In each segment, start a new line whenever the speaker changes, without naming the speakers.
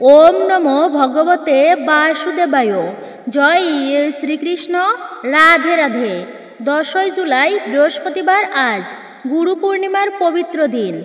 ওম নমো ভগবতে বাসুদেবায়। জয় শ্রীকৃষ্ণ। রাধে রাধে। 10ই জুলাই বৃহস্পতিবার আজ গুরু পূর্ণিমার পবিত্র দিন।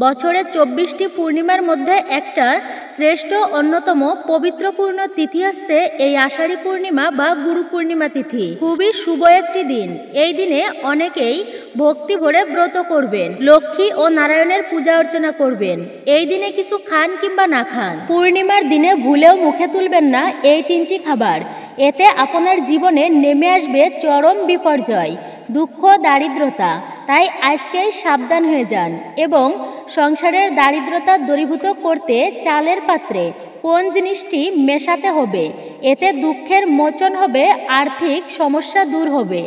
বছরের 24টি পূর্ণিমার মধ্যে একটা শ্রেষ্ঠ অন্যতম পবিত্রপূর্ণ তিথি হচ্ছে এই আষাঢ়ী পূর্ণিমা বা গুরু পূর্ণিমা তিথি। খুবই শুভ একটি দিন। এই দিনে অনেকেই ভক্তি ভরে ব্রত করবেন, লক্ষ্মী ও নারায়ণের পূজা অর্চনা করবেন। এই দিনে কিছু খান কিংবা না খান। পূর্ণিমার দিনে ভুলেও মুখে তুলবেন না এই 3টি খাবার। এতে আপনার জীবনে নেমে আসবে চরম বিপর্যয়, দুঃখ, দারিদ্রতা। তাই আজকেই সাবধান হয়ে যান এবং সংসারের দারিদ্রতা দূরীভূত করতে চালের পাত্রে কোন জিনিসটি মেশাতে হবে, এতে দুঃখের মোচন হবে, আর্থিক সমস্যা দূর হবে।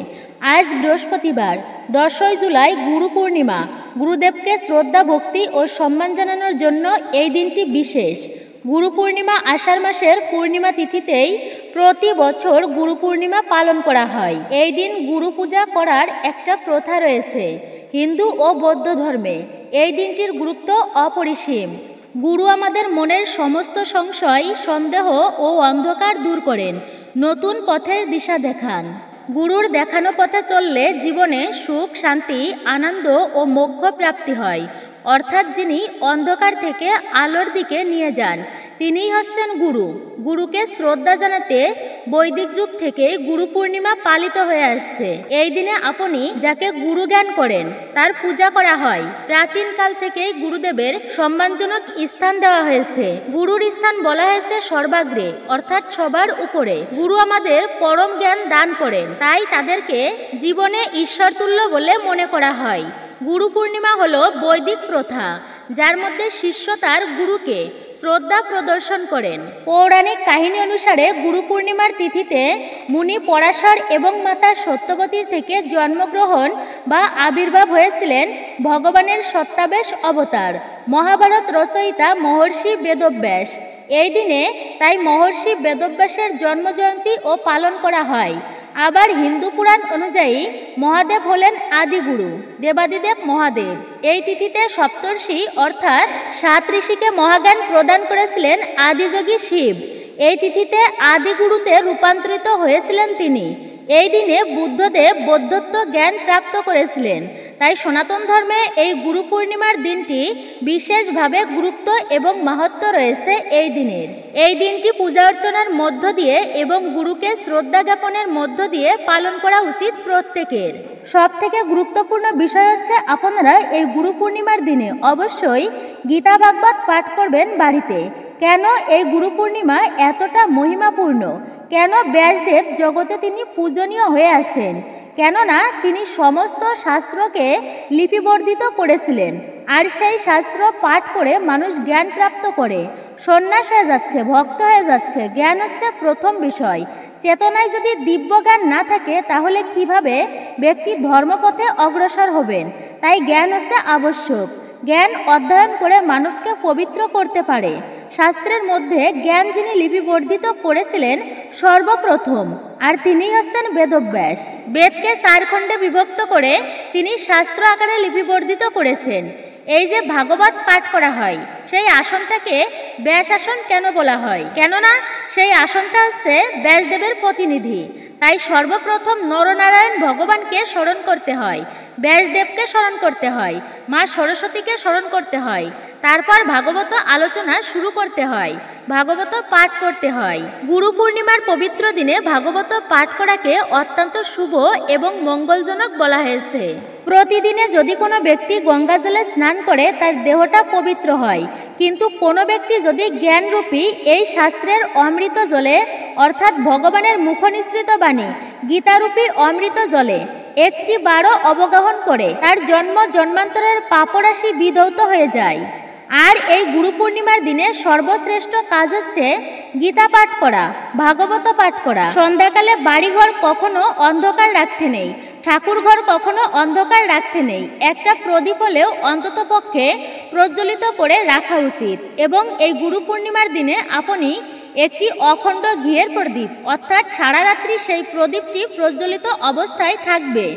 আজ বৃহস্পতিবার 10ই জুলাই গুরু পূর্ণিমা। গুরুদেবকে শ্রদ্ধা, ভক্তি ও সম্মান জানানোর জন্য এই দিনটি বিশেষ। গুরু পূর্ণিমা আষাঢ় মাসের পূর্ণিমা তিথিতেই প্রতি বছর গুরু পূর্ণিমা পালন করা হয়। এই দিন গুরু পূজা করার একটা প্রথা রয়েছে হিন্দু ও বৌদ্ধ ধর্মে। এই দিনটির গুরুত্ব অপরিসীম। গুরু আমাদের মনের সমস্ত সংশয়, সন্দেহ ও অন্ধকার দূর করেন, নতুন পথের দিশা দেখান। গুরুর দেখানো পথে চললে জীবনে সুখ, শান্তি, আনন্দ ও মোক্ষ প্রাপ্তি হয়। অর্থাৎ যিনি অন্ধকার থেকে আলোর দিকে নিয়ে যান, তিনিই হচ্ছেন গুরু। গুরুকে শ্রদ্ধা জানাতে বৈদিক যুগ থেকে গুরু পূর্ণিমা পালিত হয়ে আসছে। এই দিনে আপনি যাকে গুরু জ্ঞান করেন তার পূজা করা হয়। প্রাচীন কাল থেকেই গুরুদেবের সম্মানজনক স্থান দেওয়া হয়েছে। গুরুর স্থান বলা হয়েছে সর্বাগ্রে, অর্থাৎ সবার উপরে। গুরু আমাদের পরম জ্ঞান দান করেন, তাই তাদেরকে জীবনে ঈশ্বরতুল্য বলে মনে করা হয়। গুরু পূর্ণিমা হলো বৈদিক প্রথা, যার মধ্যে শিষ্য তার গুরুকে শ্রদ্ধা প্রদর্শন করেন। পৌরাণিক কাহিনী অনুসারে গুরু পূর্ণিমার তিথিতে মুনি পরাশর এবং মাতা সত্যবতীর থেকে জন্মগ্রহণ বা আবির্ভাব হয়েছিলেন ভগবানের সত্যাবেশ অবতার, মহাভারত রচয়িতা মহর্ষি বেদব্যাস। এই দিনে তাই মহর্ষি বেদব্যাসের জন্মজয়ন্তী ও পালন করা হয়। আবার হিন্দু পুরাণ অনুযায়ী মহাদেব হলেন আদিগুরু, দেবাদিদেব মহাদেব। এই তিথিতে সপ্তর্ষি অর্থাৎ 7 ঋষিকে মহাজ্ঞান প্রদান করেছিলেন আদিযোগী শিব। এই তিথিতে আদিগুরুতে রূপান্তরিত হয়েছিলেন তিনি। এই দিনে বুদ্ধদেব বৌদ্ধত্ব জ্ঞান প্রাপ্ত করেছিলেন। তাই সনাতন ধর্মে এই গুরু পূর্ণিমার দিনটি বিশেষভাবে গুরুত্ব এবং মাহাত্ম্য রয়েছে এই দিনের। এই দিনটি পূজা অর্চনার মধ্য দিয়ে এবং গুরুকে শ্রদ্ধা জ্ঞাপনের মধ্য দিয়ে পালন করা উচিত প্রত্যেকের। সব থেকে গুরুত্বপূর্ণ বিষয় হচ্ছে আপনারা এই গুরু পূর্ণিমার দিনে অবশ্যই গীতা ভাগবত পাঠ করবেন বাড়িতে। কেন এই গুরু পূর্ণিমা এতটা মহিমাপূর্ণ? কেন ব্যাসদেব জগতে তিনি পূজনীয় হয়ে আছেন? কেননা তিনি সমস্ত শাস্ত্রকে লিপিবর্ধিত করেছিলেন, আর সেই শাস্ত্র পাঠ করে মানুষ জ্ঞান প্রাপ্ত করে সন্ন্যাস হয়ে যাচ্ছে, ভক্ত হয়ে যাচ্ছে। জ্ঞান হচ্ছে প্রথম বিষয়। চেতনায় যদি দিব্য জ্ঞান না থাকে তাহলে কিভাবে ব্যক্তি ধর্মপথে অগ্রসর হবেন? তাই জ্ঞান হচ্ছে আবশ্যক। জ্ঞান অধ্যয়ন করে মানবকে পবিত্র করতে পারে। শাস্ত্রের মধ্যে জ্ঞান যিনি লিপিবর্ধিত করেছিলেন সর্বপ্রথম, আর তিনি হচ্ছেন বেদব্যাস। বেদকে 4 খণ্ডে বিভক্ত করে তিনি শাস্ত্র আকারে লিপিবর্ধিত করেছেন। এই যে ভাগবত পাঠ করা হয়, সেই আসনটাকে ব্যাস আসন কেন বলা হয়? কেননা সেই আসনটা হচ্ছে ব্যাসদেবের প্রতিনিধি। তাই সর্বপ্রথম নরনারায়ণ ভগবানকে স্মরণ করতে হয়, ব্যাসদেবকে স্মরণ করতে হয়, মা সরস্বতীকে স্মরণ করতে হয়, তারপর ভাগবত আলোচনা শুরু করতে হয়, ভাগবত পাঠ করতে হয়। গুরু পূর্ণিমার পবিত্র দিনে ভাগবত পাঠ করাকে অত্যন্ত শুভ এবং মঙ্গলজনক বলা হয়েছে। প্রতিদিনে যদি কোনো ব্যক্তি গঙ্গা জলে স্নান করে তার দেহটা পবিত্র হয়, কিন্তু কোনো ব্যক্তি যদি জ্ঞানরূপী এই শাস্ত্রের অমৃত জলে অর্থাৎ ভগবানের মুখনিসৃত বাণী গীতারূপী অমৃত জলে 1টি বারও অবগাহন করে তার জন্ম জন্মান্তরের পাপরাশি বিধৌত হয়ে যায়। আর এই গুরু পূর্ণিমার দিনে সর্বশ্রেষ্ঠ কাজ হচ্ছে গীতা পাঠ করা, ভাগবত পাঠ করা। সন্ধ্যাকালে বাড়িঘর কখনো অন্ধকার রাখতে নেই, ঠাকুরঘর কখনো অন্ধকার রাখতে নেই। একটা প্রদীপ হলেও অন্ততপক্ষে প্রজ্বলিত করে রাখা উচিত। এবং এই গুরু পূর্ণিমার দিনে আপনি একটি অখণ্ড ঘিয়ের প্রদীপ অর্থাৎ সারা রাত্রি সেই প্রদীপটি প্রজ্বলিত অবস্থায় থাকবে।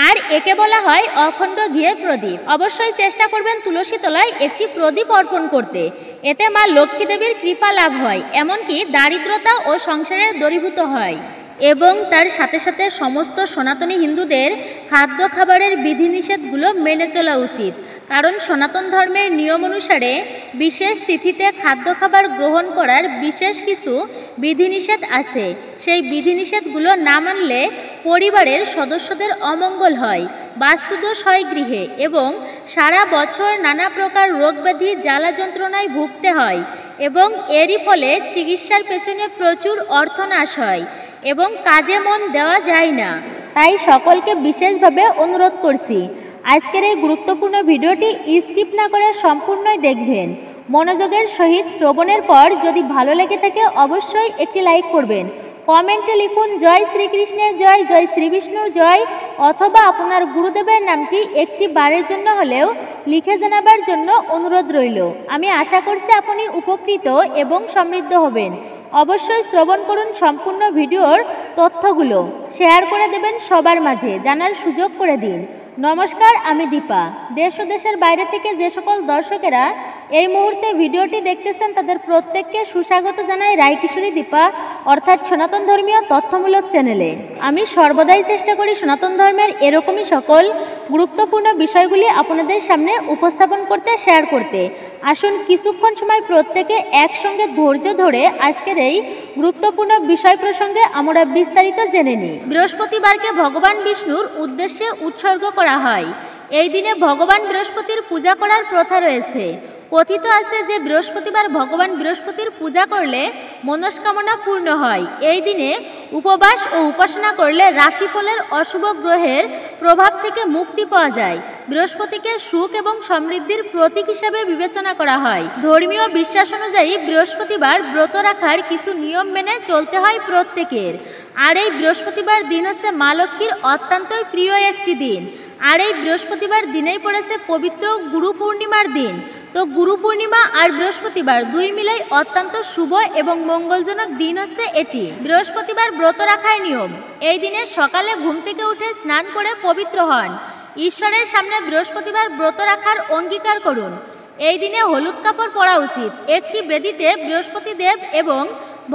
আর একে বলা হয় অখণ্ড ঘিয়ের প্রদীপ। অবশ্যই চেষ্টা করবেন তুলসী তলায় একটি প্রদীপ অর্পণ করতে, এতে মা লক্ষ্মী দেবীর কৃপা লাভ হয়, এমনকি দারিদ্রতা ও সংসারের দূরীভূত হয়। এবং তার সাথে সাথে সমস্ত সনাতনী হিন্দুদের খাদ্য খাবারের বিধিনিষেধগুলো মেনে চলা উচিত, কারণ সনাতন ধর্মের নিয়ম অনুসারে বিশেষ তিথিতে খাদ্য খাবার গ্রহণ করার বিশেষ কিছু বিধিনিষেধ আছে। সেই বিধিনিষেধগুলো না মানলে পরিবারের সদস্যদের অমঙ্গল হয়, বাস্তুদোষ হয় গৃহে, এবং সারা বছর নানা প্রকার রোগব্যাধি জ্বালা যন্ত্রণায় ভুগতে হয়, এবং এরই ফলে চিকিৎসার পেছনে প্রচুর অর্থনাশ হয় এবং কাজে মন দেওয়া যায় না। তাই সকলকে বিশেষভাবে অনুরোধ করছি, আজকের এই গুরুত্বপূর্ণ ভিডিওটি স্কিপ না করে সম্পূর্ণই দেখবেন। মনোযোগের সহিত শ্রবণের পর যদি ভালো লেগে থাকে অবশ্যই একটি লাইক করবেন, কমেন্টে লিখুন জয় শ্রীকৃষ্ণের জয়, জয় শ্রীবিষ্ণুর জয়, অথবা আপনার গুরুদেবের নামটি একটি বারের জন্য হলেও লিখে জানাবার জন্য অনুরোধ রইল। আমি আশা করছি আপনি উপকৃত এবং সমৃদ্ধ হবেন। অবশ্যই শ্রবণ করুন সম্পূর্ণ ভিডিওর তথ্যগুলো, শেয়ার করে দেবেন সবার মাঝে, জানার সুযোগ করে দিন। নমস্কার, আমি দীপা। দেশ ও দেশের বাইরে থেকে যে সকল দর্শকেরা এই মুহূর্তে ভিডিওটি দেখতেছেন তাদের প্রত্যেককে সুস্বাগত জানাই রায়কিশোরী দীপা অর্থাৎ সনাতন ধর্মীয় তথ্যমূলক চ্যানেলে। আমি সর্বদাই চেষ্টা করি সনাতন ধর্মের এরকমই সকল গুরুত্বপূর্ণ বিষয়গুলি আপনাদের সামনে উপস্থাপন করতে, শেয়ার করতে। আসুন কিছুক্ষণ সময় প্রত্যেকে একসঙ্গে ধৈর্য ধরে আজকের এই গুরুত্বপূর্ণ বিষয় প্রসঙ্গে আমরা বিস্তারিত জেনে নিই। বৃহস্পতিবারকে ভগবান বিষ্ণুর উদ্দেশ্যে উৎসর্গ করা হয়। এই দিনে ভগবান বৃহস্পতির পূজা করার প্রথা রয়েছে। কথিত আছে যে বৃহস্পতিবার ভগবান বৃহস্পতির পূজা করলে মনস্কামনা পূর্ণ হয়। এই দিনে উপবাস ও উপাসনা করলে রাশিফলের অশুভ গ্রহের প্রভাব থেকে মুক্তি পাওয়া যায়। বৃহস্পতিকে সুখ এবং সমৃদ্ধির প্রতীক হিসেবে বিবেচনা করা হয়। ধর্মীয় বিশ্বাস অনুযায়ী বৃহস্পতিবার ব্রত রাখার কিছু নিয়ম মেনে চলতে হয় প্রত্যেকের। আর এই বৃহস্পতিবার দিন হচ্ছে মা লক্ষ্মীর অত্যন্তই প্রিয় একটি দিন। আর এই বৃহস্পতিবার দিনেই পড়েছে পবিত্র গুরু পূর্ণিমার দিন। তো গুরু পূর্ণিমা আর বৃহস্পতিবার দুই মিলেই অত্যন্ত শুভ এবং মঙ্গলজনক দিন হচ্ছে এটি। বৃহস্পতিবার ব্রত রাখার নিয়ম: এই দিনে সকালে ঘুম থেকে উঠে স্নান করে পবিত্র হন। ঈশ্বরের সামনে বৃহস্পতিবার ব্রত রাখার অঙ্গীকার করুন। এই দিনে হলুদ কাপড় পরা উচিত। একটি বেদিতে বৃহস্পতি দেব এবং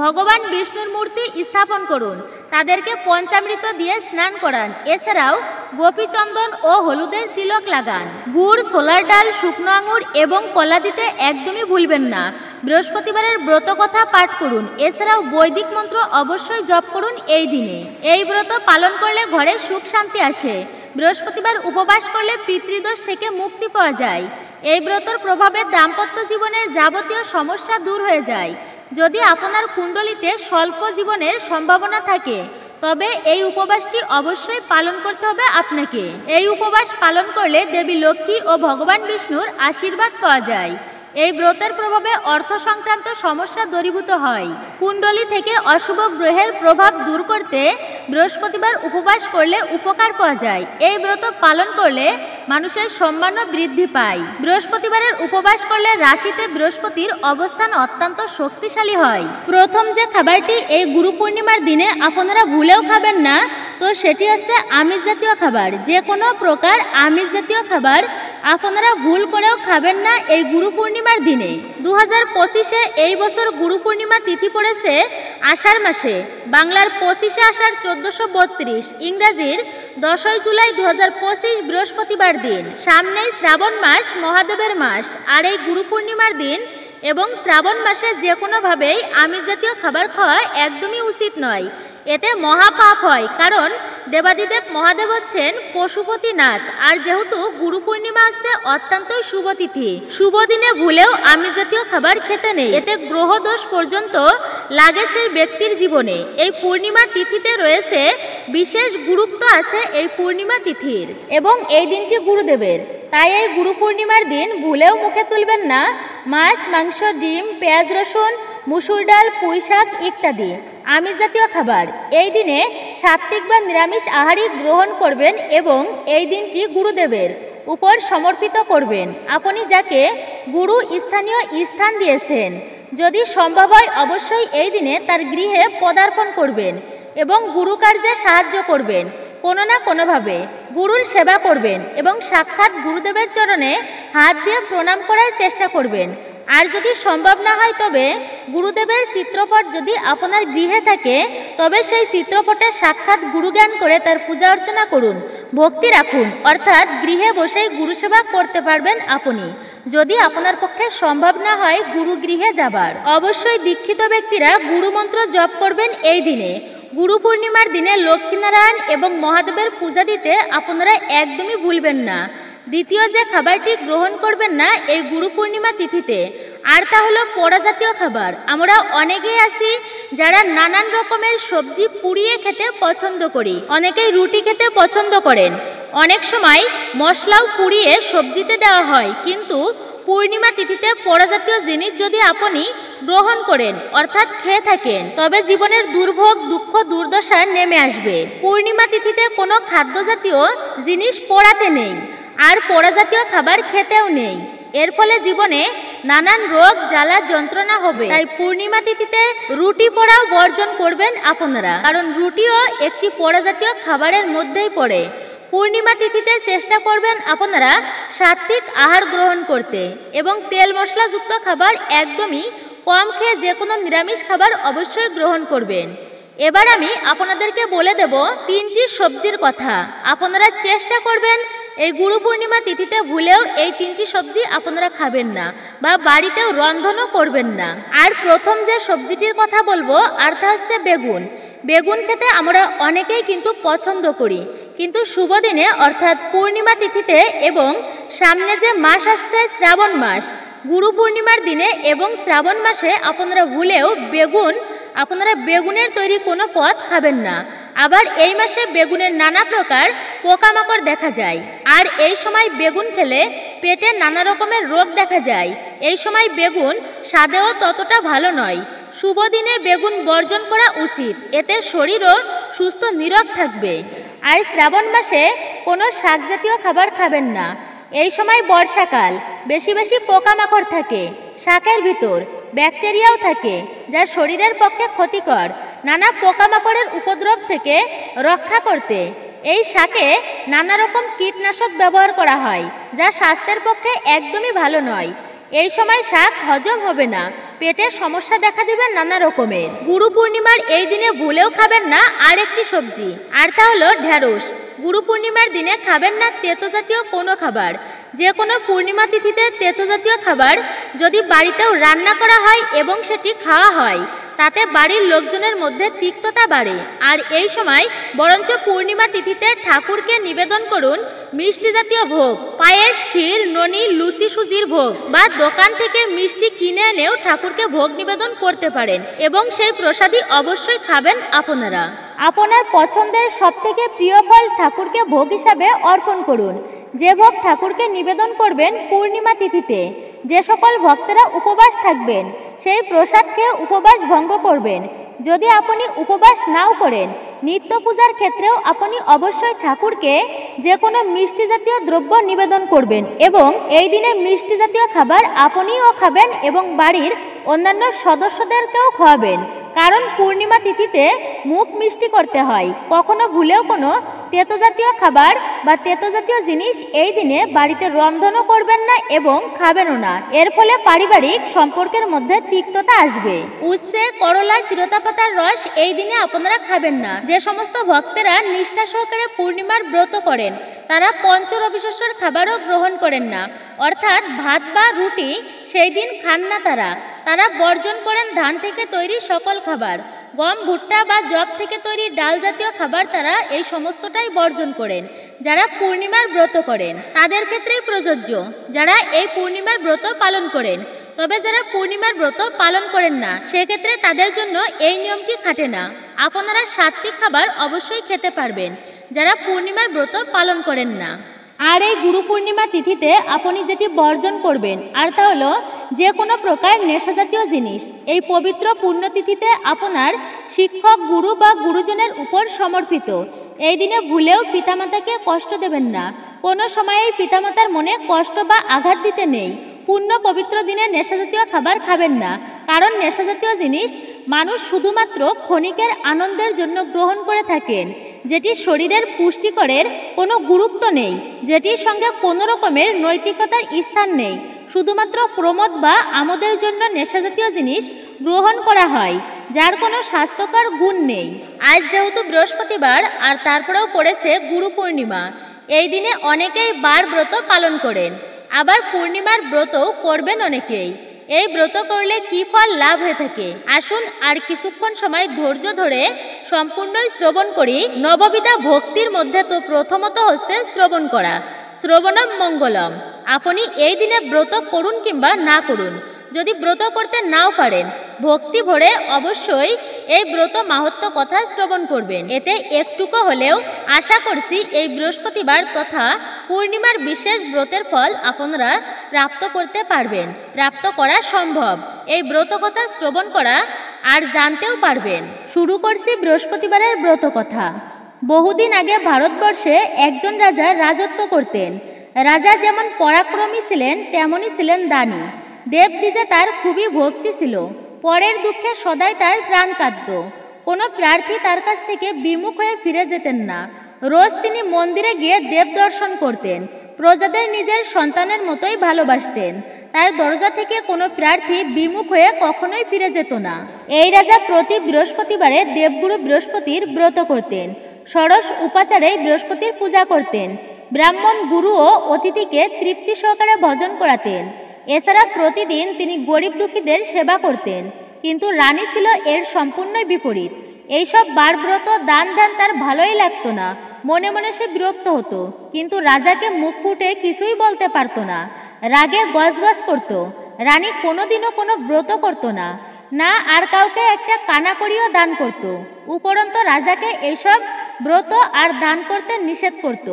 ভগবান বিষ্ণুর মূর্তি স্থাপন করুন। তাদেরকে পঞ্চামৃত দিয়ে স্নান করান। এছাড়াও গোপীচন্দন ও হলুদের তিলক লাগান। গুড়, ছোলার ডাল, শুকনো আঙুর এবং কলা দিতে একদমই ভুলবেন না। বৃহস্পতিবারের ব্রত কথা পাঠ করুন। এছাড়াও বৈদিক মন্ত্র অবশ্যই জপ করুন এই দিনে। এই ব্রত পালন করলে ঘরে সুখ শান্তি আসে। বৃহস্পতিবার উপবাস করলে পিতৃদোষ থেকে মুক্তি পাওয়া যায়। এই ব্রতর প্রভাবে দাম্পত্য জীবনের যাবতীয় সমস্যা দূর হয়ে যায়। যদি আপনার কুণ্ডলিতে স্বল্প জীবনের সম্ভাবনা থাকে তবে এই উপবাসটি অবশ্যই পালন করতে হবে আপনাকে। এই উপবাস পালন করলে দেবী লক্ষ্মী ও ভগবান বিষ্ণুর আশীর্বাদ পাওয়া যায়। এই ব্রতের প্রভাবে অর্থ সংক্রান্ত সমস্যা দূরীভূত হয়। কুণ্ডলী থেকে অশুভ গ্রহের প্রভাব দূর করতে বৃহস্পতিবার উপবাস করলে উপকার পাওয়া যায়। এই ব্রত পালন করলে মানুষের সম্মানও বৃদ্ধি পায়। বৃহস্পতিবারের উপবাস করলে রাশিতে বৃহস্পতির অবস্থান অত্যন্ত শক্তিশালী হয়। প্রথম যে খাবারটি এই গুরু পূর্ণিমার দিনে আপনারা ভুলেও খাবেন না, তো সেটি হচ্ছে আমিষ জাতীয় খাবার। যে কোনো প্রকার আমিষ জাতীয় খাবার আপনারা ভুল করেও খাবেন না এই গুরু পূর্ণিমার দিনে। 2025-এ এই বছর গুরু পূর্ণিমা তিথি পড়েছে আষাঢ় মাসে। বাংলার 25শে আষাঢ় 1432, ইংরাজির 10ই জুলাই 2025 বৃহস্পতিবার দিন। সামনেই শ্রাবণ মাস, মহাদেবের মাস। আর এই গুরু পূর্ণিমার দিন এবং শ্রাবণ মাসে যে কোনোভাবেই আমিষ জাতীয় খাবার খাওয়া একদমই উচিত নয়। এতে মহাপাপ হয়, কারণ দেবাদিদেব মহাদেব হচ্ছেন পশুপতিনাথ। আর যেহেতু গুরু পূর্ণিমা আসছে অত্যন্তই শুভ তিথি, শুভ দিনে ভুলেও আমিষ জাতীয় খাবার খেতে নেই। এতে গ্রহ দোষ পর্যন্ত লাগে সেই ব্যক্তির জীবনে। এই পূর্ণিমা তিথিতে রয়েছে বিশেষ গুরুত্ব আছে এই পূর্ণিমা তিথির, এবং এই দিনটি গুরুদেবের। তাই এই গুরু পূর্ণিমার দিন ভুলেও মুখে তুলবেন না মাছ, মাংস, ডিম, পেঁয়াজ, রসুন, মুসুর ডাল, পুঁই শাক ইত্যাদি আমিষ জাতীয় খাবার। এই দিনে সাত্ত্বিক বা নিরামিষ আহারই গ্রহণ করবেন এবং এই দিনটি গুরুদেবের উপর সমর্পিত করবেন। আপনি যাকে গুরু স্থানীয় স্থান দিয়েছেন, যদি সম্ভব হয় অবশ্যই এই দিনে তার গৃহে পদার্পণ করবেন এবং গুরু কার্যে সাহায্য করবেন। কোনো না কোনোভাবে গুরুর সেবা করবেন এবং সাক্ষাৎ গুরুদেবের চরণে হাত দিয়ে প্রণাম করার চেষ্টা করবেন। আর যদি সম্ভব না হয় তবে গুরুদেবের চিত্রপট যদি আপনার গৃহে থাকে তবে সেই চিত্রপটে সাক্ষাৎ গুরুজ্ঞান করে তার পূজা অর্চনা করুন, ভক্তি রাখুন, অর্থাৎ গৃহে বসেই গুরুসেবা করতে পারবেন আপনি। যদি আপনার পক্ষে সম্ভব না হয় গুরুগৃহে যাবার, অবশ্যই দীক্ষিত ব্যক্তিরা গুরুমন্ত্র জপ করবেন এই দিনে। গুরু পূর্ণিমার দিনে লক্ষ্মীনারায়ণ এবং মহাদেবের পূজা দিতে আপনারা একদমই ভুলবেন না। দ্বিতীয় যে খাবারটি গ্রহণ করবেন না এই গুরু পূর্ণিমা তিথিতে, আর তা হলো পোড়া জাতীয় খাবার। আমরা অনেকেই আছি যারা নানান রকমের সবজি পুড়িয়ে খেতে পছন্দ করি, অনেকেই রুটি খেতে পছন্দ করেন, অনেক সময় মশলাও পুড়িয়ে সবজিতে দেওয়া হয়। কিন্তু পূর্ণিমা তিথিতে পোড়া জাতীয় জিনিস যদি আপনি গ্রহণ করেন অর্থাৎ খেয়ে থাকেন তবে জীবনের দুর্ভোগ, দুঃখ, দুর্দশা নেমে আসবে। পূর্ণিমা তিথিতে কোনো খাদ্য জাতীয় জিনিস পোড়াতে নেই, আর পোড়া জাতীয় খাবার খেতেও নেই। এর ফলে জীবনে নানান রোগ জ্বালা যন্ত্রণা হবে। তাই পূর্ণিমা তিথিতে রুটি পোড়াও বর্জন করবেন আপনারা, কারণ রুটিও একটি পোড়া জাতীয় খাবারের মধ্যেই পড়ে। পূর্ণিমা তিথিতে চেষ্টা করবেন আপনারা সাত্ত্বিক আহার গ্রহণ করতে এবং তেল মশলাযুক্ত খাবার একদমই কম খেয়ে যে কোনো নিরামিষ খাবার অবশ্যই গ্রহণ করবেন। এবার আমি আপনাদেরকে বলে দেব 3টি সবজির কথা। আপনারা চেষ্টা করবেন এই গুরু পূর্ণিমা তিথিতে ভুলেও এই 3টি সবজি আপনারা খাবেন না বা বাড়িতেও রন্ধনও করবেন না। আর প্রথম যে সবজিটির কথা বলবো আর তা হচ্ছে বেগুন। বেগুন খেতে আমরা অনেকেই কিন্তু পছন্দ করি, কিন্তু শুভ দিনে অর্থাৎ পূর্ণিমা তিথিতে এবং সামনে যে মাস আসছে শ্রাবণ মাস, গুরু পূর্ণিমার দিনে এবং শ্রাবণ মাসে আপনারা ভুলেও বেগুনের তৈরি কোনো পদ খাবেন না। আবার এই মাসে বেগুনের নানা প্রকার পোকামাকড় দেখা যায়, আর এই সময় বেগুন খেলে পেটে নানা রকমের রোগ দেখা যায়। এই সময় বেগুন স্বাদেও ততটা ভালো নয়। শুভ দিনে বেগুন বর্জন করা উচিত, এতে শরীরও সুস্থ নিরোগ থাকবে। আর শ্রাবণ মাসে কোনো শাক জাতীয় খাবার খাবেন না। এই সময় বর্ষাকাল, বেশি বেশি পোকামাকড় থাকে, শাকের ভিতর ব্যাকটেরিয়াও থাকে যা শরীরের পক্ষে ক্ষতিকর। নানা পোকামাকড়ের উপদ্রব থেকে রক্ষা করতে এই শাকে নানা রকম কীটনাশক ব্যবহার করা হয়, যা স্বাস্থ্যের পক্ষে একদমই ভালো নয়। এই সময় শাক হজম হবে না, পেটের সমস্যা দেখা দিবে নানা রকমের। গুরু পূর্ণিমার এই দিনে ভুলেও খাবেন না আরেকটি সবজি, আর তা হলো ঢেঁড়স। গুরু পূর্ণিমার দিনে খাবেন না তেতো জাতীয় কোনো খাবার। যে কোনো পূর্ণিমা তিথিতে তেতো জাতীয় খাবার যদি বাড়িতেও রান্না করা হয় এবং সেটি খাওয়া হয় তাতে বাড়ির লোকজনের মধ্যে তিক্ততা বাড়ে। আর এই সময় বরঞ্চ পূর্ণিমা তিথিতে ঠাকুরকে নিবেদন করুন মিষ্টি জাতীয় ভোগ, পায়েস, ক্ষীর, ননি, লুচি, সুজির ভোগ, বা দোকান থেকে মিষ্টি কিনে এনেও ঠাকুরকে ভোগ নিবেদন করতে পারেন এবং সেই প্রসাদই অবশ্যই খাবেন আপনারা। আপনার পছন্দের সবথেকে প্রিয় ফল ঠাকুরকে ভোগ হিসাবে অর্পণ করুন। যে ভোগ ঠাকুরকে নিবেদন করবেন পূর্ণিমা তিথিতে, যে সকল ভক্তেরা উপবাস থাকবেন সেই প্রসাদ খেয়ে উপবাস ভঙ্গ করবেন। যদি আপনি উপবাস নাও করেন, নিত্য পূজার ক্ষেত্রেও আপনি অবশ্যই ঠাকুরকে যে কোনো মিষ্টি জাতীয় দ্রব্য নিবেদন করবেন এবং এই দিনে মিষ্টি জাতীয় খাবার আপনিও খাবেন এবং বাড়ির অন্যান্য সদস্যদেরকেও খাওয়াবেন। কারণ পূর্ণিমা তিথিতে মুখ মিষ্টি করতে হয়। কখনো ভুলেও কোনো তেতো জাতীয় খাবার বা তেতো জাতীয় জিনিস এই দিনে বাড়িতে রন্ধনও করবেন না এবং খাবেনও না। এর ফলে পারিবারিক সম্পর্কের মধ্যে তিক্ততা আসবে। উচ্ছে, করলা, চিরতা পাতার রস এই দিনে আপনারা খাবেন না। যে সমস্ত ভক্তেরা নিষ্ঠা সহকারে পূর্ণিমার ব্রত করেন তারা পঞ্চরবিশস্যর খাবারও গ্রহণ করেন না, অর্থাৎ ভাত বা রুটি সেই দিন খান না। তারা বর্জন করেন ধান থেকে তৈরি সকল খাবার। গম, ভুট্টা বা যব থেকে তৈরি ডাল জাতীয় খাবার তারা এই সমস্তটাই বর্জন করেন। যারা পূর্ণিমার ব্রত করেন তাদের ক্ষেত্রেই প্রযোজ্য, যারা এই পূর্ণিমার ব্রত পালন করেন। তবে যারা পূর্ণিমার ব্রত পালন করেন না সেক্ষেত্রে তাদের জন্য এই নিয়মটি খাটে না। আপনারা সাত্ত্বিক খাবার অবশ্যই খেতে পারবেন যারা পূর্ণিমার ব্রত পালন করেন না। আর এই গুরু পূর্ণিমা তিথিতে আপনি যেটি বর্জন করবেন আর তা হলো যে কোনো প্রকার নেশাজাতীয় জিনিস। এই পবিত্র পুণ্যতিথিতে আপনার শিক্ষক, গুরু বা গুরুজনের উপর সমর্পিত। এই দিনে ভুলেও পিতামাতাকে কষ্ট দেবেন না। কোনো সময়েই পিতামাতার মনে কষ্ট বা আঘাত দিতে নেই। পুণ্য পবিত্র দিনে নেশাজাতীয় খাবার খাবেন না, কারণ নেশাজাতীয় জিনিস মানুষ শুধুমাত্র ক্ষণিকের আনন্দের জন্য গ্রহণ করে থাকেন। যেটি শরীরের পুষ্টিকরের কোনো গুরুত্ব নেই, যেটির সঙ্গে কোনো রকমের নৈতিকতার স্থান নেই, শুধুমাত্র প্রমোদ বা আমোদের জন্য নেশাজাতীয় জিনিস গ্রহণ করা হয়, যার কোনো স্বাস্থ্যকর গুণ নেই। আজ যেহেতু বৃহস্পতিবার আর তারপরেও পড়েছে গুরু পূর্ণিমা, এই দিনে অনেকেই বার ব্রত পালন করেন, আবার পূর্ণিমার ব্রতও করবেন অনেকেই। এই ব্রত করলে কি ফল লাভ হয়ে থাকে, আসুন আর কিছুক্ষণ সময় ধৈর্য ধরে সম্পূর্ণই শ্রবণ করি। নববিধা ভক্তির মধ্যে তো প্রথমত হচ্ছে শ্রবণ করা। শ্রবণম মঙ্গলম। আপনি এই দিনে ব্রত করুন কিংবা না করুন, যদি ব্রত করতে নাও পারেন, ভক্তি ভরে অবশ্যই এই ব্রত মাহাত্ম্য কথা শ্রবণ করবেন। এতে একটুকু হলেও আশা করছি এই বৃহস্পতিবার তথা পূর্ণিমার বিশেষ ব্রতের ফল আপনারা প্রাপ্ত করতে পারবেন, প্রাপ্ত করা সম্ভব। এই ব্রত কথা শ্রবণ করা আর জানতেও পারবেন। শুরু করছি বৃহস্পতিবারের ব্রত কথা। বহুদিন আগে ভারতবর্ষে একজন রাজা রাজত্ব করতেন। রাজা যেমন পরাক্রমী ছিলেন, তেমনই ছিলেন দানী। দেবদ্বিজে তার খুবই ভক্তি ছিল। পরের দুঃখে সদাই তার প্রাণ কাঁদত। কোনো প্রার্থী তার কাছ থেকে বিমুখ হয়ে ফিরে যেতেন না। রোজ তিনি মন্দিরে গিয়ে দেব দর্শন করতেন। প্রজাদের নিজের সন্তানের মতোই ভালোবাসতেন। তার দরজা থেকে কোনো প্রার্থী বিমুখ হয়ে কখনোই ফিরে যেত না। এই রাজা প্রতি বৃহস্পতিবারে দেবগুরু বৃহস্পতির ব্রত করতেন। ষোড়শ উপাচারে বৃহস্পতির পূজা করতেন। ব্রাহ্মণ গুরু ও অতিথিকে তৃপ্তি সহকারে ভজন করাতেন। এছাড়া প্রতিদিন তিনি গরিব দুঃখীদের সেবা করতেন। কিন্তু রানী ছিল এর সম্পূর্ণই বিপরীত। এইসব বারব্রত দান ধ্যান তার ভালোই লাগতো না। মনে মনে সে বিরক্ত হতো, কিন্তু রাজাকে মুখ ফুটে কিছুই বলতে পারতো না। রাগে গজগজ করত। রানী কোনোদিনও কোনো ব্রত করতো না, না আর কাউকে একটা কানাকড়িও দান করত। উপরন্ত রাজাকে এইসব ব্রত আর দান করতে নিষেধ করত।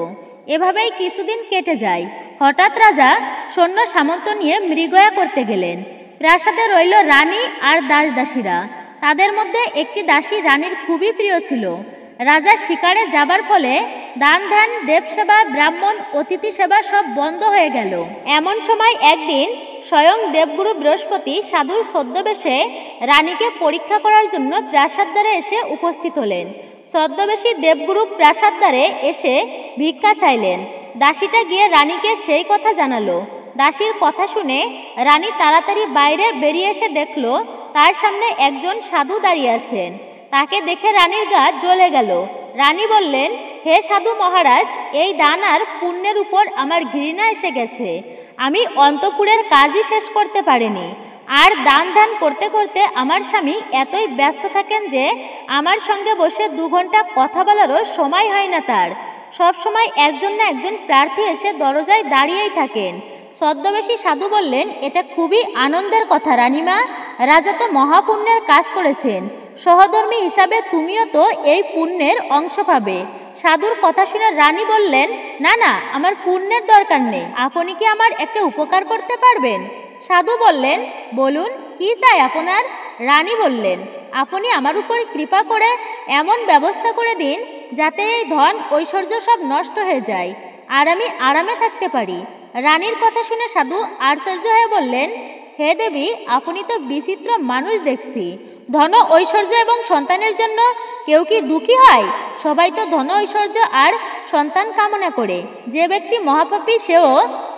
এভাবেই কিছুদিন কেটে যায়। হঠাৎ রাজা সৈন্য সামন্ত নিয়ে মৃগয়া করতে গেলেন। প্রাসাদে রইল রানী আর দাস দাসীরা। তাদের মধ্যে একটি দাসী রানীর খুবই প্রিয় ছিল। রাজা শিকারে যাবার ফলে দান ধ্যান, দেবসেবা, ব্রাহ্মণ, অতিথি সেবা সব বন্ধ হয়ে গেল। এমন সময় একদিন স্বয়ং দেবগুরু বৃহস্পতি সাধুর ছদ্মবেশে রানীকে পরীক্ষা করার জন্য প্রাসাদদ্বারে এসে উপস্থিত হলেন। ছদ্মবেশী দেবগুরু প্রাসাদদ্বারে এসে ভিক্ষা চাইলেন। দাসীটা গিয়ে রানীকে সেই কথা জানালো। দাসীর কথা শুনে রানী তাড়াতাড়ি বাইরে বেরিয়ে এসে দেখল তার সামনে একজন সাধু দাঁড়িয়ে আছেন। তাকে দেখে রানীর গা জ্বলে গেল। রানী বললেন, হে সাধু মহারাজ, এই দান আর পুণ্যের উপর আমার ঘৃণা এসে গেছে। আমি অন্তঃপুরের কাজই শেষ করতে পারিনি। আর দান ধ্যান করতে করতে আমার স্বামী এতই ব্যস্ত থাকেন যে আমার সঙ্গে বসে 2 ঘন্টা কথা বলারও সময় হয় না তার। সব সময় একজন না একজন প্রার্থী এসে দরজায় দাঁড়িয়েই থাকেন। ছদ্মবেশী সাধু বললেন, এটা খুবই আনন্দের কথা রানীমা। রাজা তো মহাপুণ্যের কাজ করেছেন। সহধর্মী হিসাবে তুমিও তো এই পুণ্যের অংশ পাবে। সাধুর কথা শুনে রানী বললেন, না না, আমার পুণ্যের দরকার নেই। আপনি কি আমার একটা উপকার করতে পারবেন? সাধু বললেন, বলুন, কি চাই আপনার? রানী বললেন, আপনি আমার উপর কৃপা করে এমন ব্যবস্থা করে দিন যাতে এই ধন ঐশ্বর্য সব নষ্ট হয়ে যায় আর আমি আরামে থাকতে পারি। রানীর কথা শুনে সাধু আশ্চর্য হয়ে বললেন, হে দেবী, আপনি তো বিচিত্র মানুষ দেখছি। ধন ঐশ্বর্য এবং সন্তানের জন্য কেউ কি দুঃখী হয়? সবাই তো ধন ঐশ্বর্য আর সন্তান কামনা করে। যে ব্যক্তি মহাপাপী সেও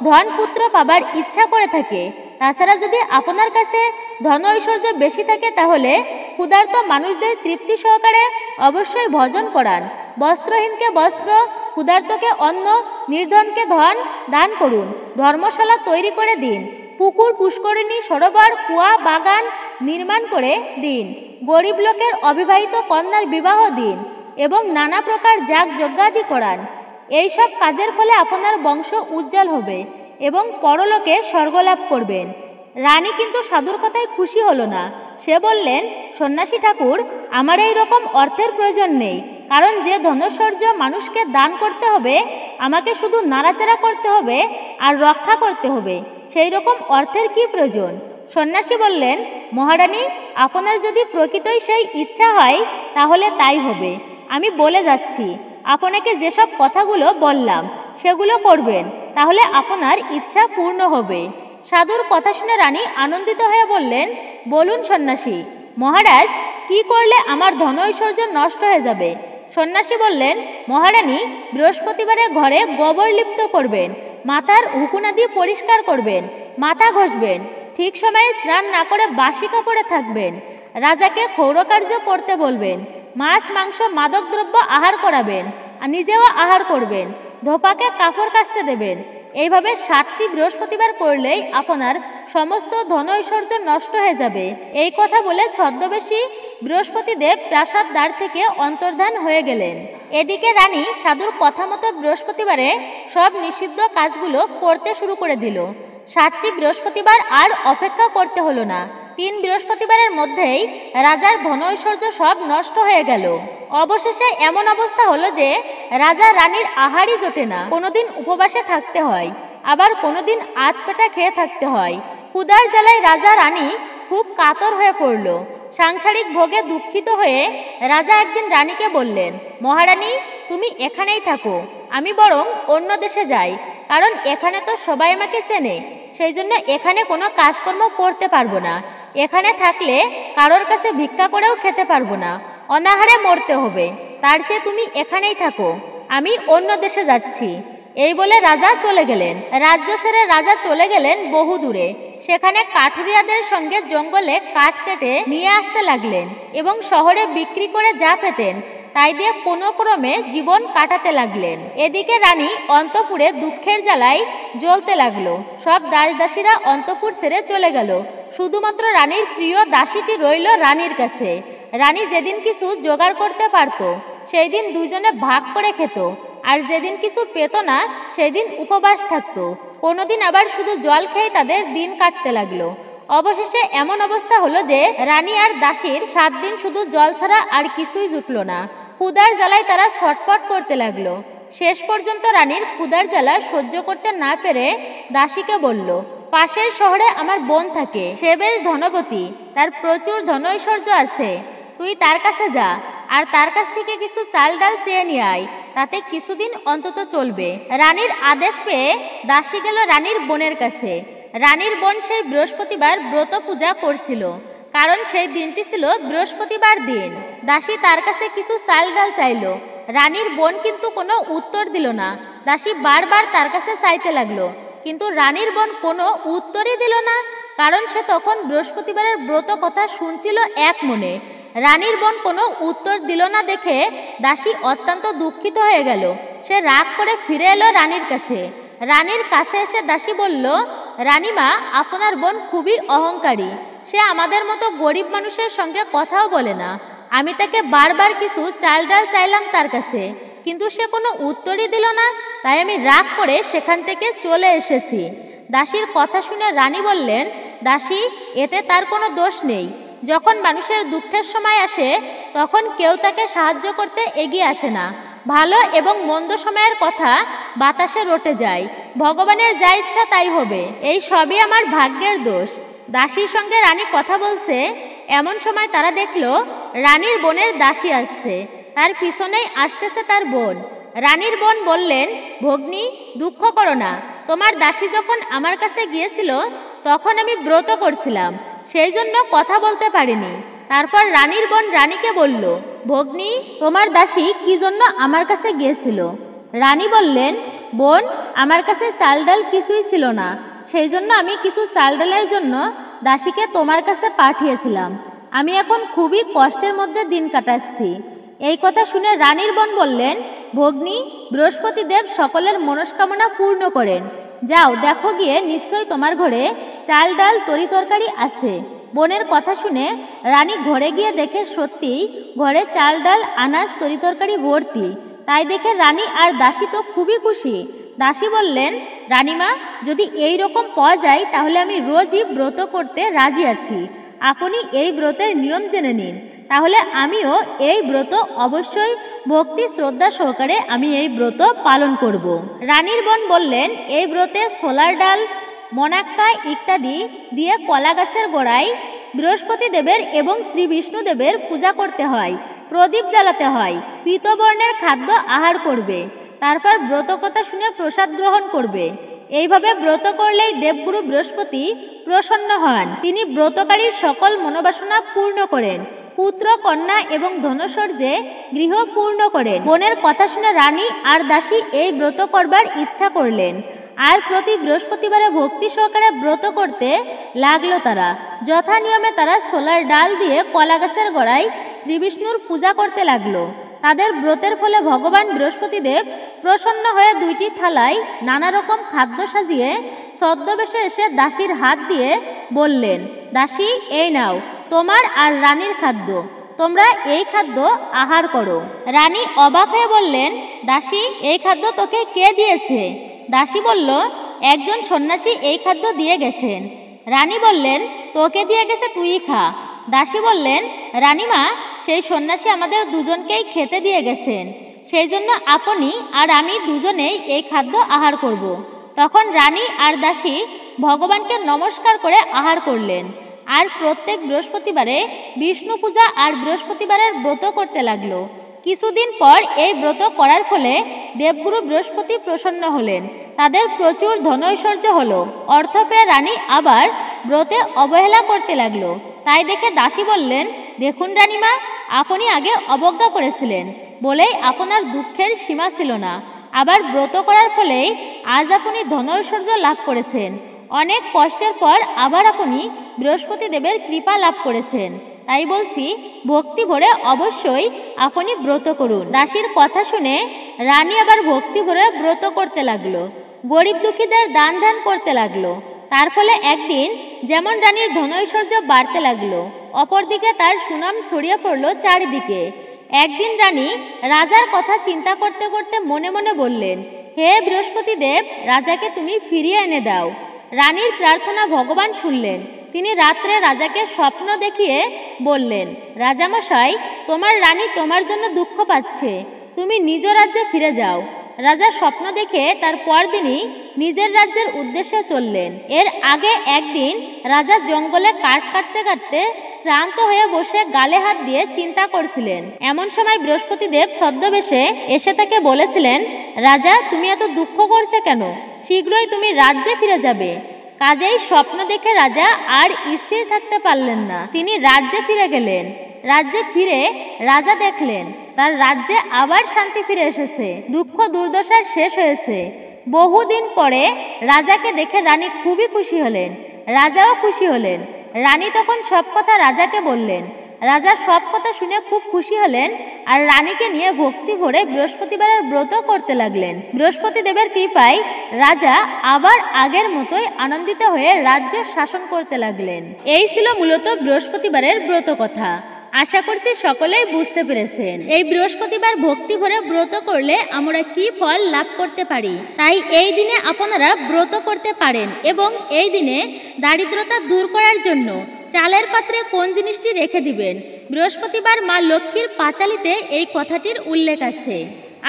ধন পুত্র পাবার ইচ্ছা করে থাকে। তাছাড়া যদি আপনার কাছে ধন ঐশ্বর্য বেশি থাকে তাহলে ক্ষুধার্ত মানুষদের তৃপ্তি সহকারে অবশ্যই ভজন করান। বস্ত্রহীনকে বস্ত্র, ক্ষুধার্তকে অন্ন, নির্ধনকে ধন দান করুন। ধর্মশালা তৈরি করে দিন। পুকুর, পুষ্করিণী, সরোবর, কুয়া, বাগান নির্মাণ করে দিন। গরিব লোকের অবিবাহিত কন্যার বিবাহ দিন এবং নানা প্রকার যাগ যজ্ঞাদি করান। এইসব কাজের ফলে আপনার বংশ উজ্জ্বল হবে এবং পরলোকে স্বর্গলাভ করবেন। রানী কিন্তু সাধুর কথায় খুশি হলো না। সে বললেন, সন্ন্যাসী ঠাকুর, আমার এই রকম অর্থের প্রয়োজন নেই। কারণ যে ধনৈশ্বর্য মানুষকে দান করতে হবে, আমাকে শুধু নাড়াচাড়া করতে হবে আর রক্ষা করতে হবে, সেই রকম অর্থের কি প্রয়োজন? সন্ন্যাসী বললেন, মহারানী, আপনার যদি প্রকৃতই সেই ইচ্ছা হয় তাহলে তাই হবে। আমি বলে যাচ্ছি, আপনাকে যেসব কথাগুলো বললাম সেগুলো করবেন, তাহলে আপনার ইচ্ছা পূর্ণ হবে। সাধুর কথা শুনে রানী আনন্দিত হয়ে বললেন, বলুন সন্ন্যাসী। মহারাজ, কি করলে আমার ধন ঐশ্বর্য নষ্ট হয়ে যাবে? সন্ন্যাসী বললেন, মহারানী, বৃহস্পতিবারে ঘরে গোবর লিপ্ত করবেন, মাথার উকুনা দিয়ে পরিষ্কার করবেন, মাথা ঘষবেন, ঠিক সময়ে স্নান না করে বাসি কাপড়ে থাকবেন, রাজাকে ক্ষৌরকার্য করতে বলবেন, মাছ মাংস মাদক দ্রব্য আহার করাবেন, আর নিজেও আহার করবেন, ধোপাকে কাপড় কাচতে দেবেন। এইভাবে 7টি বৃহস্পতিবার করলেই আপনার সমস্ত ধন ঐশ্বর্য নষ্ট হয়ে যাবে। এই কথা বলে ছদ্মবেশী বৃহস্পতিদেব প্রাসাদ দ্বার থেকে অন্তর্ধান হয়ে গেলেন। এদিকে রানী সাধুর কথা মতো বৃহস্পতিবারে সব নিষিদ্ধ কাজগুলো করতে শুরু করে দিল। 7টি বৃহস্পতিবার আর অপেক্ষা করতে হলো না। 3 বৃহস্পতিবারের মধ্যেই রাজার ধন ঐশ্বর্য সব নষ্ট হয়ে গেল। অবশেষে এমন অবস্থা হলো যে রাজা রানীর আহারই জোটে না। কোনোদিন উপবাসে থাকতে হয়, আবার কোনোদিন আধপেটা খেয়ে থাকতে হয়। ক্ষুধার জ্বালায় রাজা রানী খুব কাতর হয়ে পড়ল। সাংসারিক ভোগে দুঃখিত হয়ে রাজা একদিন রানীকে বললেন, মহারানী, তুমি এখানেই থাকো, আমি বরং অন্য দেশে যাই, কারণ এখানে তো সবাই আমাকে চেনে, সেই জন্য এখানে কোনো কাজকর্ম করতে পারবো না। এখানে থাকলে কারোর কাছে ভিক্ষা করেও খেতে পারবো না, অনাহারে মরতে হবে। তার চেয়ে তুমি এখানেই থাকো, আমি অন্য দেশে যাচ্ছি। এই বলে রাজা চলে গেলেন। রাজ্য ছেড়ে রাজা চলে গেলেন বহু দূরে। সেখানে কাঠুরিয়াদের সঙ্গে জঙ্গলে কাঠ কেটে নিয়ে আসতে লাগলেন এবং শহরে বিক্রি করে যা পেতেন তাই দিয়ে কোনো ক্রমে জীবন কাটাতে লাগলেন। এদিকে রানী অন্তপুরে দুঃখের জ্বালায় জ্বলতে লাগলো। সব দাসদাসীরা অন্তপুর ছেড়ে চলে গেল। শুধুমাত্র রানীর প্রিয় দাসীটি রইল রানীর কাছে। রানী যেদিন কিছু জোগাড় করতে পারত সেই দিন দুজনে ভাগ করে খেত, আর যেদিন কিছু পেত না সেই দিন উপবাস থাকত। কোনোদিন আবার শুধু জল খেয়ে তাদের দিন কাটতে লাগলো। অবশেষে এমন অবস্থা হলো যে রানী আর দাসীর 7 দিন শুধু জল ছাড়া আর কিছুই জুটল না। ক্ষুধার জ্বালায় তারা ছটফট করতে লাগলো। শেষ পর্যন্ত রানীর ক্ষুধার জ্বালা সহ্য করতে না পেরে দাসীকে বলল, পাশের শহরে আমার বোন থাকে, সে বেশ ধনবতী, তার প্রচুর ধন ঐশ্বর্য আছে, তুই তার কাছে যা আর তার কাছ থেকে কিছু চাল ডাল চেয়ে নিয়ে আয়, তাতে কিছুদিন অন্তত চলবে। রানীর আদেশ পেয়ে দাসী গেল রানীর বোনের কাছে। রানীর বোন সেই বৃহস্পতিবার ব্রত পূজা করছিল, কারণ সেই দিনটি ছিল বৃহস্পতিবার দিন। দাসী তার কাছে কিছু চাল ডাল চাইল। রানীর বোন কিন্তু কোনো উত্তর দিল না। দাসী বারবার তার কাছে চাইতে লাগলো, কিন্তু রানীর বোন কোনো উত্তরই দিল না, কারণ সে তখন বৃহস্পতিবারের ব্রত কথা শুনছিল এক মনে। রানীর বোন কোনো উত্তর দিল না দেখে দাসী অত্যন্ত দুঃখিত হয়ে গেল। সে রাগ করে ফিরে এলো রানীর কাছে। রানীর কাছে এসে দাসী বলল, রানীমা, আপনার বোন খুবই অহংকারী, সে আমাদের মতো গরিব মানুষের সঙ্গে কথাও বলে না। আমি তাকে বারবার কিছু চাল ডাল চাইলাম তার কাছে, কিন্তু সে কোনো উত্তরই দিল না, তাই আমি রাগ করে সেখান থেকে চলে এসেছি। দাসীর কথা শুনে রানী বললেন, দাসী, এতে তার কোনো দোষ নেই। যখন মানুষের দুঃখের সময় আসে তখন কেউ তাকে সাহায্য করতে এগিয়ে আসে না। ভালো এবং মন্দ সময়ের কথা বাতাসে রটে যায়, ভগবানের যা ইচ্ছা তাই হবে, এই সবই আমার ভাগ্যের দোষ। দাসীর সঙ্গে রানী কথা বলছে, এমন সময় তারা দেখল রানীর বোনের দাসী আসছে, তার পিছনেই আসতেছে তার বোন। রানীর বোন বললেন, ভগ্নী, দুঃখ করো না, তোমার দাসী যখন আমার কাছে গিয়েছিল তখন আমি ব্রত করছিলাম, সেই জন্য কথা বলতে পারিনি। তারপর রানীর বোন রানীকে বলল, ভগ্নী, তোমার দাসী কি জন্য আমার কাছে গিয়েছিল? রানী বললেন, বোন, আমার কাছে চাল ডাল কিছুই ছিল না, সেই জন্য আমি কিছু চাল ডালের জন্য দাসীকে তোমার কাছে পাঠিয়েছিলাম। আমি এখন খুবই কষ্টের মধ্যে দিন কাটাচ্ছি। এই কথা শুনে রানীর বোন বললেন, ভগ্নী, বৃহস্পতিদেব সকলের মনস্কামনা পূর্ণ করেন, যাও দেখো গিয়ে, নিশ্চয়ই তোমার ঘরে চাল ডাল তরি তরকারি আছে। বোনের কথা শুনে রানী ঘরে গিয়ে দেখে সত্যিই ঘরে চাল ডাল আনাজ তরি তরকারি ভর্তি। তাই দেখে রানী আর দাসী তো খুবই খুশি। দাসী বললেন, রানীমা, যদি এই রকম পাওয়া যায় তাহলে আমি রোজই ব্রত করতে রাজি আছি। আপনি এই ব্রতের নিয়ম জেনে নিন, তাহলে আমিও এই ব্রত অবশ্যই ভক্তি শ্রদ্ধা সহকারে আমি এই ব্রত পালন করব। রানীর বোন বললেন, এই ব্রতে ছোলার ডাল, মনাক্কা ইত্যাদি দিয়ে কলা গাছের গোড়ায় বৃহস্পতি দেবের এবং শ্রী বিষ্ণুদেবের পূজা করতে হয়, প্রদীপ জ্বালাতে হয়, পীতবর্ণের খাদ্য আহার করবে, তারপর ব্রত কথা শুনে প্রসাদ গ্রহণ করবে। এইভাবে ব্রত করলেই দেবগুরু বৃহস্পতি প্রসন্ন হন, তিনি ব্রতকারীর সকল মনোবাসনা পূর্ণ করেন। পুত্র কন্যা এবং ধনৈশ্বর্যে গৃহ পূর্ণ করেন। বোনের কথা শুনে রানী আর দাসী এই ব্রত করবার ইচ্ছা করলেন, আর প্রতি বৃহস্পতিবারে ভক্তি সহকারে ব্রত করতে লাগলো। তারা যথা নিয়মে তারা ছোলার ডাল দিয়ে কলা গাছের গোড়ায় শ্রীবিষ্ণুর পূজা করতে লাগলো। তাদের ব্রতের ফলে ভগবান বৃহস্পতিদেব প্রসন্ন হয়ে 2টি থালায় নানা রকম খাদ্য সাজিয়ে ছদ্মবেশে এসে দাসীর হাত দিয়ে বললেন, দাসী, এই নাও তোমার আর রানীর খাদ্য, তোমরা এই খাদ্য আহার করো। রানী অবাক হয়ে বললেন, দাসী, এই খাদ্য তোকে কে দিয়েছে? দাসী বলল, একজন সন্ন্যাসী এই খাদ্য দিয়ে গেছেন। রানী বললেন, তোকে দিয়ে গেছে, তুই খা। দাসী বললেন, রানীমা, সেই সন্ন্যাসী আমাদের দুজনকেই খেতে দিয়ে গেছেন, সেই জন্য আপনি আর আমি দুজনেই এই খাদ্য আহার করব। তখন রানী আর দাসী ভগবানকে নমস্কার করে আহার করলেন, আর প্রত্যেক বৃহস্পতিবারে বিষ্ণু পূজা আর বৃহস্পতিবারের ব্রত করতে লাগলো। কিছুদিন পর এই ব্রত করার ফলে দেবগুরু বৃহস্পতি প্রসন্ন হলেন, তাদের প্রচুর ধনৈশ্বর্য হলো। অর্থ পেয়ে রানী আবার ব্রতে অবহেলা করতে লাগলো। তাই দেখে দাসী বললেন, দেখুন রানীমা, আপনি আগে অবজ্ঞা করেছিলেন বলেই আপনার দুঃখের সীমা ছিল না, আবার ব্রত করার ফলেই আজ আপনি ধনৈশ্বর্য লাভ করেছেন। অনেক কষ্টের পর আবার আপনি বৃহস্পতি দেবের কৃপা লাভ করেছেন। তাই বলছি, ভক্তি ভরে অবশ্যই আপনি ব্রত করুন। দাসীর কথা শুনে রানী আবার ভক্তি ভরে ব্রত করতে লাগলো, গরিব দুঃখীদের দান ধ্যান করতে লাগলো। তার ফলে একদিন যেমন রানীর ধনৈশ্বর্য বাড়তে লাগলো, অপরদিকে তার সুনাম ছড়িয়ে পড়ল চারিদিকে। একদিন রানী রাজার কথা চিন্তা করতে করতে মনে মনে বললেন, হে বৃহস্পতি দেব, রাজাকে তুমি ফিরিয়ে এনে দাও। রানীর প্রার্থনা ভগবান শুনলেন। তিনি রাত্রে রাজাকে স্বপ্ন দেখিয়ে বললেন, রাজামশাই, তোমার রানী তোমার জন্য দুঃখ পাচ্ছে, তুমি নিজ রাজ্যে ফিরে যাও। রাজা স্বপ্ন দেখে তার পরদিনই নিজের রাজ্যের উদ্দেশ্যে চললেন। এর আগে একদিন রাজা জঙ্গলে কাঠ কাটতে কাটতে শ্রান্ত হয়ে বসে গালে হাত দিয়ে চিন্তা করছিলেন। এমন সময় বৃহস্পতিদেব ছদ্মবেশে এসে তাকে বলেছিলেন, রাজা, তুমি এত দুঃখ করছে কেন? শীঘ্রই তুমি রাজ্যে ফিরে যাবে। কাজেই স্বপ্ন দেখে রাজা আর স্থির থাকতে পারলেন না, তিনি রাজ্যে ফিরে গেলেন। রাজ্যে ফিরে রাজা দেখলেন তার রাজ্যে আবার শান্তি ফিরে এসেছে, দুঃখ দুর্দশার শেষ হয়েছে। বহুদিন পরে রাজাকে দেখে রানী খুবই খুশি হলেন, রাজাও খুশি হলেন। রানী তখন সব কথা রাজাকে বললেন। রাজা সব কথা শুনে খুব খুশি হলেন, আর রানীকে নিয়ে ভক্তি ভরে বৃহস্পতিবারের ব্রত করতে লাগলেন। বৃহস্পতি দেবের কৃপায় রাজা আবার আগের মতোই আনন্দিত হয়ে রাজ্য শাসন করতে লাগলেন। এই ছিল মূলত বৃহস্পতিবারের ব্রত কথা। আশা করছি সকলেই বুঝতে পেরেছেন। এই বৃহস্পতিবার ভক্তি ভরে ব্রত করলে আমরা কি ফল লাভ করতে পারি, তাই এই দিনে আপনারা ব্রত করতে পারেন। এবং এই দিনে দারিদ্রতা দূর করার জন্য চালের পাত্রে কোন জিনিসটি রেখে দিবেন, বৃহস্পতিবার মা লক্ষ্মীর পাঁচালিতে এই কথাটির উল্লেখ আছে।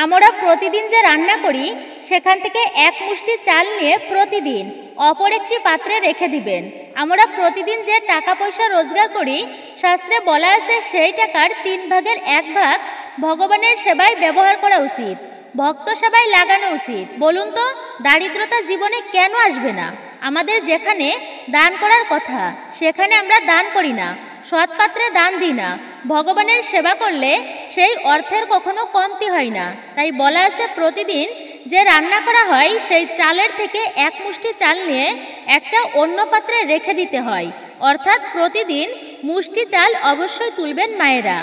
আমরা প্রতিদিন যে রান্না করি সেখান থেকে এক মুষ্টি চাল নিয়ে প্রতিদিন অপর একটি পাত্রে রেখে দিবেন। আমরা প্রতিদিন যে টাকা পয়সা রোজগার করি, শাস্ত্রে বলা আছে সেই টাকার 3 ভাগের 1 ভাগ ভগবানের সেবায় ব্যবহার করা উচিত, ভক্ত সেবায় লাগানো উচিত। বলুন তো, দারিদ্রতা জীবনে কেন আসবে না? আমাদের যেখানে দান করার কথা সেখানে আমরা দান করি না, সৎ পাত্রে দান দিই না। ভগবানের সেবা করলে সেই অর্থের কখনো কমতি হয় না। তাই বলা আছে প্রতিদিন যে রান্না করা হয় সেই চালের থেকে এক মুষ্টি চাল নিয়ে একটা অন্য পাত্রে রেখে দিতে হয়। অর্থাৎ প্রতিদিন মুষ্টি চাল অবশ্যই তুলবেন মায়েরা।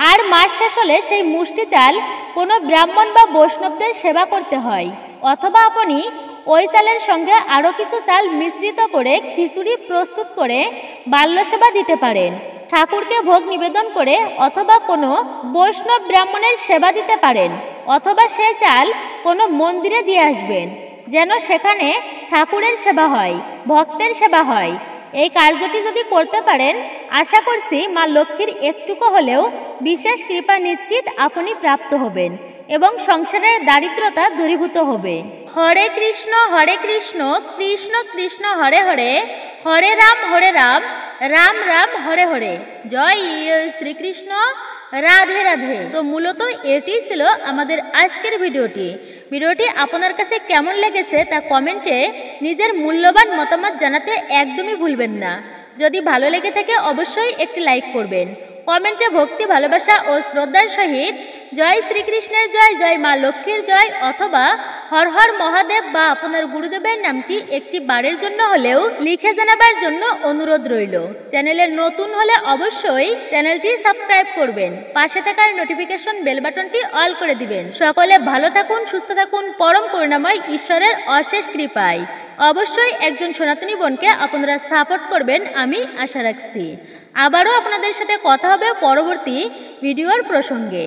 আর মাস শেষ হলে সেই মুষ্টি চাল কোনো ব্রাহ্মণ বা বৈষ্ণবদের সেবা করতে হয়। অথবা আপনি ওই চালের সঙ্গে আরও কিছু চাল মিশ্রিত করে খিচুড়ি প্রস্তুত করে বাল্য সেবা দিতে পারেন। ঠাকুরকে ভোগ নিবেদন করে অথবা কোনো বৈষ্ণব ব্রাহ্মণের সেবা দিতে পারেন। অথবা সেই চাল কোনো মন্দিরে দিয়ে আসবেন, যেন সেখানে ঠাকুরের সেবা হয়, ভক্তের সেবা হয়। এই কার্যটি যদি করতে পারেন, আশা করছি মা লক্ষ্মীর একটুকু হলেও বিশেষ কৃপা নিশ্চিত আপনি প্রাপ্ত হবেন এবং সংসারের দারিদ্রতা দূরীভূত হবে। হরে কৃষ্ণ কৃষ্ণ কৃষ্ণ হরে হরে, হরে রাম রাম রাম হরে হরে। জয় শ্রীকৃষ্ণ, রাধে রাধে। তো মূলত এটি ছিল আমাদের আজকের ভিডিওটি আপনার কাছে কেমন লেগেছে তা কমেন্টে নিজের মূল্যবান মতামত জানাতে একদমই ভুলবেন না। যদি ভালো লেগে থাকে অবশ্যই একটি লাইক করবেন। কমেন্টে ভক্তি ভালোবাসা ও শ্রদ্ধার সহিত জয় শ্রীকৃষ্ণের জয়, জয় মা লক্ষ্মীর জয় অথবা হর হর মহাদেব বা আপনার গুরুদেবের নামটি একটি বারের জন্য হলেও লিখে জানাবার জন্য অনুরোধ রইল। চ্যানেলে নতুন হলে অবশ্যই চ্যানেলটি সাবস্ক্রাইব করবেন, পাশে থাকার নোটিফিকেশন বেল বাটনটি অল করে দিবেন। সকলে ভালো থাকুন, সুস্থ থাকুন, পরম করুণাময় ঈশ্বরের অশেষ কৃপায়। অবশ্যই একজন সনাতনী বোনকে আপনারা সাপোর্ট করবেন আমি আশা রাখছি। আবারও আপনাদের সাথে কথা হবে পরবর্তী ভিডিওর প্রসঙ্গে।